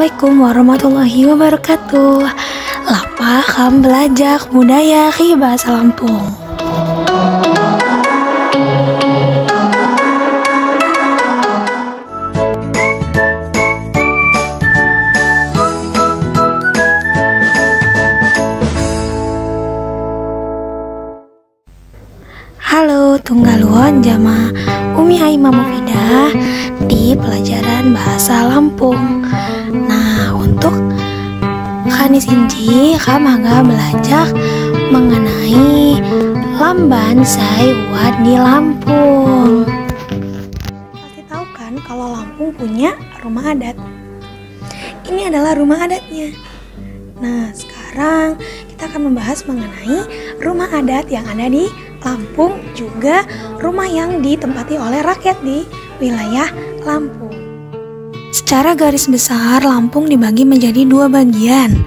Assalamualaikum warahmatullahi wabarakatuh. Lapa kam belajar budaya ki bahasa Lampung. Halo, tunggaluan jama Umi Aimah Mufidah di pelajaran bahasa Lampung. Nah, untuk Kanis Inji kamaga belajar mengenai Lamban Saiwat di Lampung. Pasti tahu kan kalau Lampung punya rumah adat. Ini adalah rumah adatnya. Nah, sekarang kita akan membahas mengenai rumah adat yang ada di Lampung, juga rumah yang ditempati oleh rakyat di wilayah Lampung. Secara garis besar, Lampung dibagi menjadi dua bagian,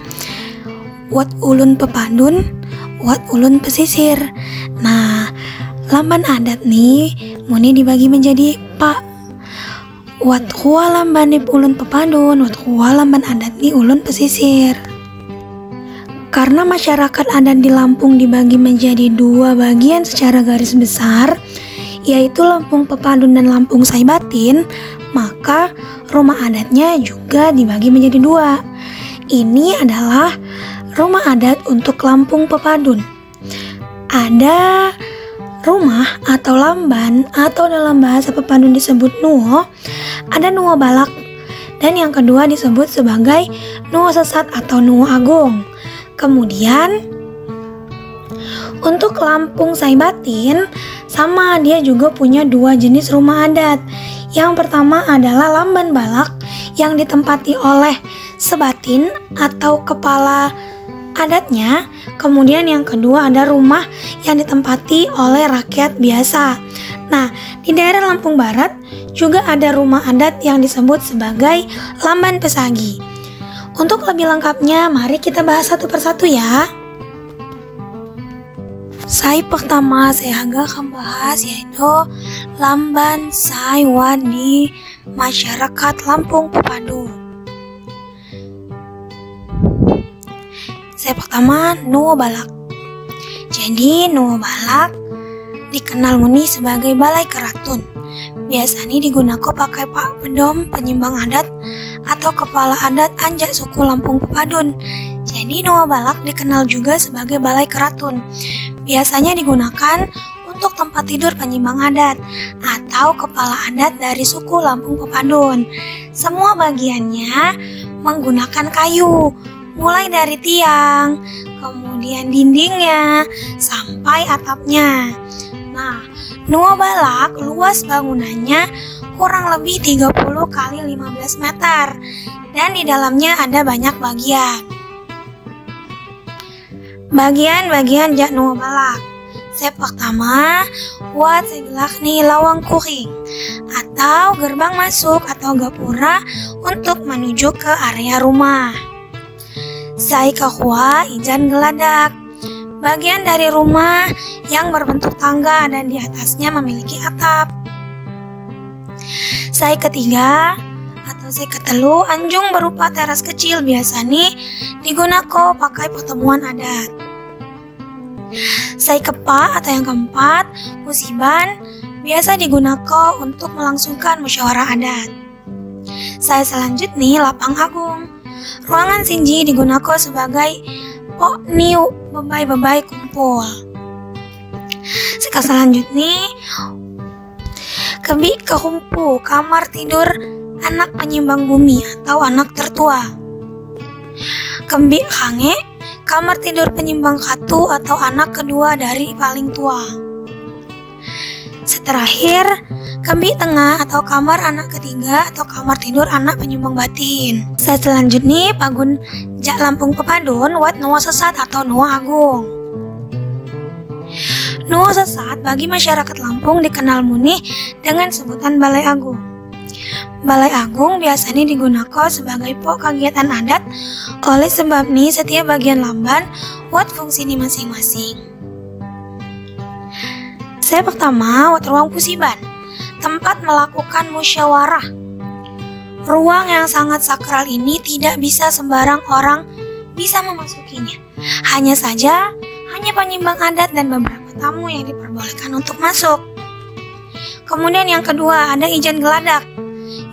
Wat Ulun Pepadun, Wat Ulun Pesisir. Nah, lamban adat nih muni dibagi menjadi Wat Hua lamban di Ulun Pepadun, Wat Hua lamban adat di Ulun Pesisir. Karena masyarakat adat di Lampung dibagi menjadi dua bagian secara garis besar, yaitu Lampung Pepadun dan Lampung Saibatin, maka rumah adatnya juga dibagi menjadi dua. Ini adalah rumah adat untuk Lampung Pepadun. Ada rumah atau lamban, atau dalam bahasa Pepadun disebut nuo, ada nuo balak, dan yang kedua disebut sebagai nuo sesat atau nuo agung. Kemudian untuk Lampung Saibatin sama, dia juga punya dua jenis rumah adat. Yang pertama adalah lamban balak yang ditempati oleh sebatin atau kepala adatnya. Kemudian yang kedua ada rumah yang ditempati oleh rakyat biasa. Nah, di daerah Lampung Barat juga ada rumah adat yang disebut sebagai lamban pesagi. Untuk lebih lengkapnya, mari kita bahas satu persatu ya. Pertama saya akan bahas yaitu Lamban Saiwat di masyarakat Lampung Pepadun. Pertama, nuo balak. Jadi nuo balak dikenal muni sebagai balai keratun. Biasanya digunakan pakai Pak Pedom penyimbang adat atau kepala adat anjak suku Lampung Pepadun. Jadi nuo balak dikenal juga sebagai balai keratun. Biasanya digunakan untuk tempat tidur penyimbang adat atau kepala adat dari suku Lampung Pepadun. Semua bagiannya menggunakan kayu, mulai dari tiang, kemudian dindingnya, sampai atapnya. Nah, nuo balak luas bangunannya kurang lebih 30 kali 15 meter dan di dalamnya ada banyak bagian. Bagian-bagian jak nuo balak. Pertama, Wat segelak nih lawang kuring atau gerbang masuk atau gapura untuk menuju ke area rumah. Kahua ijan geladak. Bagian dari rumah yang berbentuk tangga dan di atasnya memiliki atap. Ketiga atau ketelu anjung berupa teras kecil, biasa nih digunakan pakai pertemuan adat. Keempat atau yang keempat, musiban biasa digunakan untuk melangsungkan musyawarah adat. Selanjutnya lapang agung. Ruangan sinji digunakan sebagai niu bebai-bebai kumpul. Selanjutnya kebi kehumpu, kamar tidur anak penyimbang bumi atau anak tertua. Kebi kange, kamar tidur penyimbang katu atau anak kedua dari paling tua. Terakhir, kebi tengah atau kamar anak ketiga atau kamar tidur anak penyimbang batin. Selanjutnya pagun jak Lampung Pepadun Wat nuo sesat atau nuo agung. Nuo sesat bagi masyarakat Lampung dikenal muni dengan sebutan balai agung. Balai agung biasanya digunakan sebagai kegiatan adat, oleh sebab nih setiap bagian lamban Wat fungsi ini masing-masing. Pertama, Wat ruang pusiban, tempat melakukan musyawarah. Ruang yang sangat sakral ini tidak bisa sembarang orang bisa memasukinya. Hanya saja, hanya penyimbang adat dan beberapa tamu yang diperbolehkan untuk masuk. Kemudian yang kedua, ada ijen geladak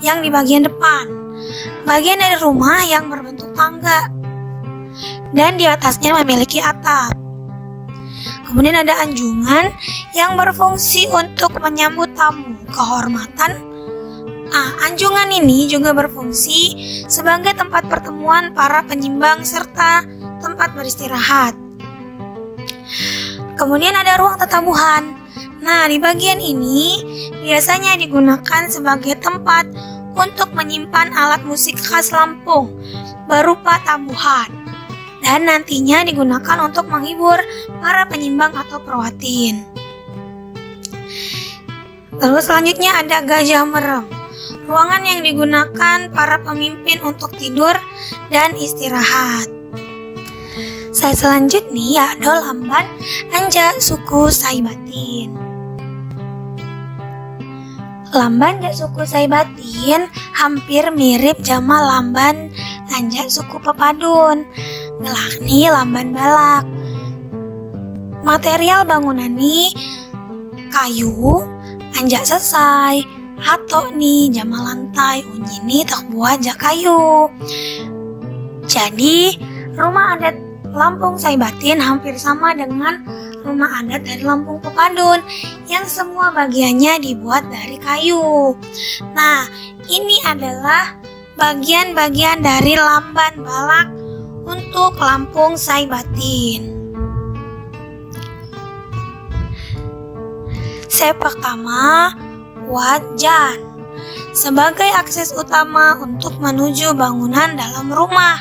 yang di bagian depan, bagian dari rumah yang berbentuk tangga dan di atasnya memiliki atap. Kemudian ada anjungan yang berfungsi untuk menyambut tamu kehormatan. Anjungan ini juga berfungsi sebagai tempat pertemuan para penyimbang serta tempat beristirahat. Kemudian ada ruang tetabuhan. Nah, di bagian ini biasanya digunakan sebagai tempat untuk menyimpan alat musik khas Lampung berupa tabuhan dan nantinya digunakan untuk menghibur para penyimbang atau perwatin. Terus selanjutnya ada gajah merem. Ruangan yang digunakan para pemimpin untuk tidur dan istirahat. Saya selanjutnya ada Lamban Anjak suku Saibatin. Lamban Anjak suku Saibatin hampir mirip jama Lamban Anjak suku Pepadun, ngelakni Lamban Balak. Material bangunan ini kayu, anjak sesai, hato nih jama lantai unyi nih tak buat jak kayu. Jadi rumah adat Lampung Saibatin hampir sama dengan rumah adat dari Lampung Pepadun yang semua bagiannya dibuat dari kayu. Nah, ini adalah bagian-bagian dari Lamban Balak untuk Lampung Saibatin. Pertama, wajan sebagai akses utama untuk menuju bangunan dalam rumah.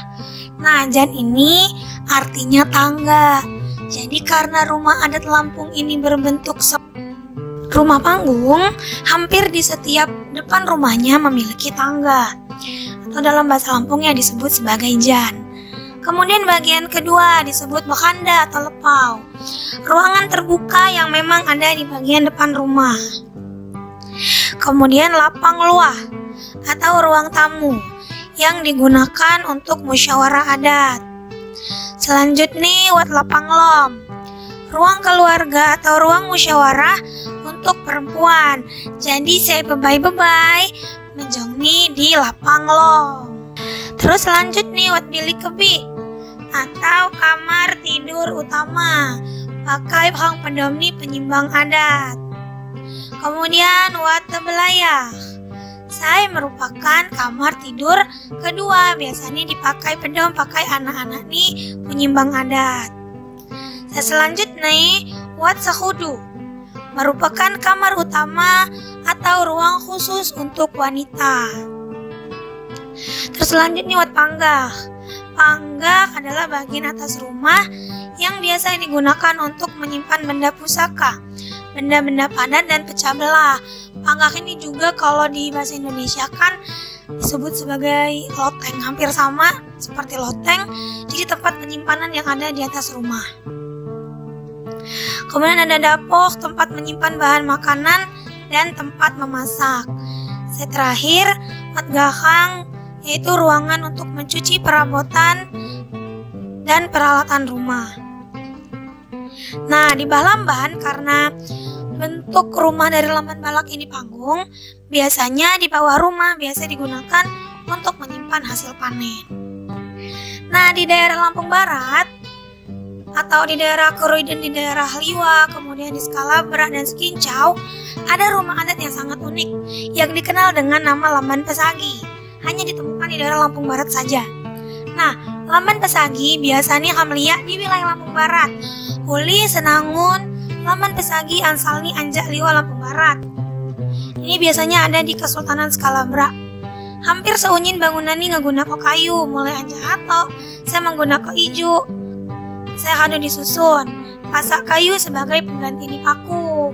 Nah, jan ini artinya tangga. Jadi karena rumah adat Lampung ini berbentuk rumah panggung, hampir di setiap depan rumahnya memiliki tangga, atau dalam bahasa Lampungnya disebut sebagai jan. Kemudian bagian kedua disebut bekanda atau lepau, ruangan terbuka yang memang ada di bagian depan rumah. Kemudian lapang luah atau ruang tamu yang digunakan untuk musyawarah adat. Selanjutnya wat lapang lom, ruang keluarga atau ruang musyawarah untuk perempuan. Jadi saya bebai-bebai menjongni di lapang lom. Terus selanjutnya wat bilik kebi atau kamar tidur utama, pakai hang pendomni penyimbang adat. Kemudian wat tebelayah, saya merupakan kamar tidur kedua, biasanya dipakai pedom pakai anak-anak nih penyimbang adat. Selanjutnya wat sahudu, merupakan kamar utama atau ruang khusus untuk wanita. Terus selanjutnya wat panggah. Panggah adalah bagian atas rumah yang biasa digunakan untuk menyimpan benda pusaka, benda-benda padat dan pecah belah. Panggah ini juga kalau di bahasa Indonesia kan disebut sebagai loteng, hampir sama seperti loteng, jadi tempat penyimpanan yang ada di atas rumah. Kemudian ada dapok, tempat menyimpan bahan makanan dan tempat memasak. Terakhir, matgahang, yaitu ruangan untuk mencuci perabotan dan peralatan rumah. Nah, di Lamban, karena bentuk rumah dari Lamban Balak ini panggung, biasanya di bawah rumah biasa digunakan untuk menyimpan hasil panen. Nah, di daerah Lampung Barat atau di daerah Kerui dan di daerah Liwa, kemudian di Skalabra dan Sekincau, ada rumah adat yang sangat unik yang dikenal dengan nama Lamban Pesagi. Hanya ditemukan di daerah Lampung Barat saja. Nah, Lamban Pesagi biasanya kamlia di wilayah Lampung Barat. Uli Senangun, Lamban Pesagi Ansalni Anjak Liwa Lampung Barat. Ini biasanya ada di Kesultanan Skalabra. Hampir seunyin bangunan ini nggunakan kayu, mulai anjak hato, saya menggunakan ijo. Saya kado disusun, pasak kayu sebagai pengganti ini paku.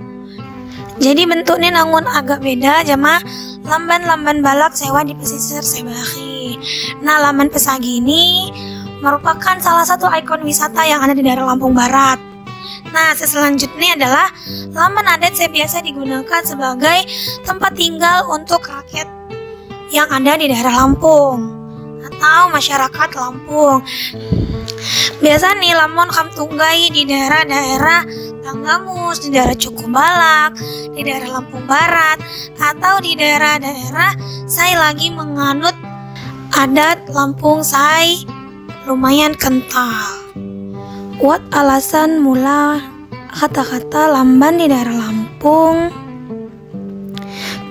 Jadi bentuknya nangun agak beda jama Lamban Balak sewa di pesisir Sebahi. Nah, Lamban Pesagi ini merupakan salah satu ikon wisata yang ada di daerah Lampung Barat. Nah, selanjutnya adalah Lamban adat saya biasa digunakan sebagai tempat tinggal untuk rakyat yang ada di daerah Lampung atau masyarakat Lampung. Biasa nih lamun kam tunggai di daerah-daerah Tanggamus, di daerah Cukubalak, di daerah Lampung Barat, atau di daerah-daerah saya lagi menganut adat Lampung saya lumayan kental. What alasan mula kata-kata lamban di daerah Lampung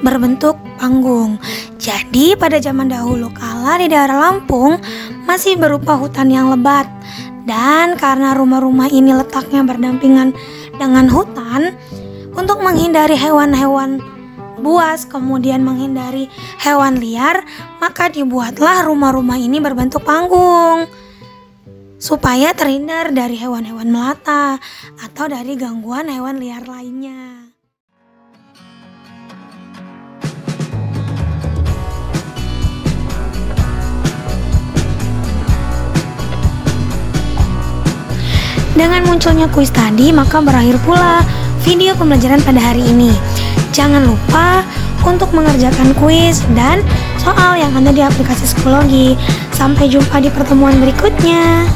berbentuk panggung? Jadi pada zaman dahulu kala di daerah Lampung masih berupa hutan yang lebat. Dan karena rumah-rumah ini letaknya berdampingan dengan hutan, untuk menghindari hewan-hewan buas, kemudian menghindari hewan liar, maka dibuatlah rumah-rumah ini berbentuk panggung supaya terhindar dari hewan-hewan melata atau dari gangguan hewan liar lainnya. Dengan munculnya kuis tadi, maka berakhir pula video pembelajaran pada hari ini. Jangan lupa untuk mengerjakan kuis dan soal yang ada di aplikasi Psikologi. Sampai jumpa di pertemuan berikutnya.